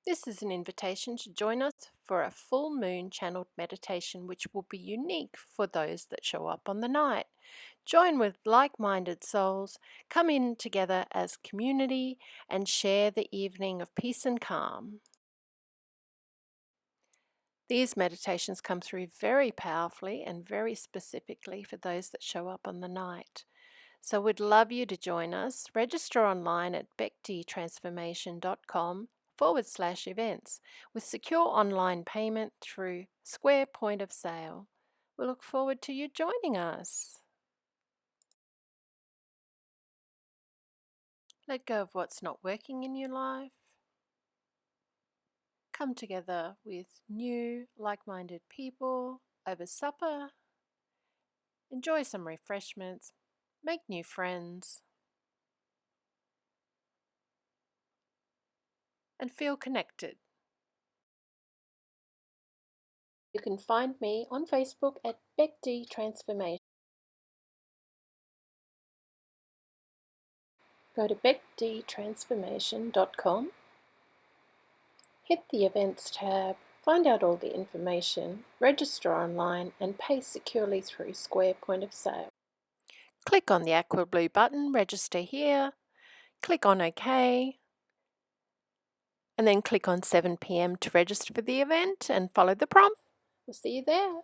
This is an invitation to join us for a full moon channeled meditation, which will be unique for those that show up on the night. Join with like minded souls, come in together as community, and share the evening of peace and calm. These meditations come through very powerfully and very specifically for those that show up on the night. So we'd love you to join us. Register online at becdtransformation.com/events with secure online payment through Square Point of Sale. We look forward to you joining us. Let go of what's not working in your life. Come together with new, like-minded people over supper. Enjoy some refreshments. Make new friends. And feel connected. You can find me on Facebook at becdtransformation. Go to becdtransformation.com, hit the Events tab, find out all the information, register online, and pay securely through Square Point of Sale. Click on the aqua blue button, Register Here, click on OK, and then click on 7 p.m. to register for the event and follow the prompt. We'll see you there.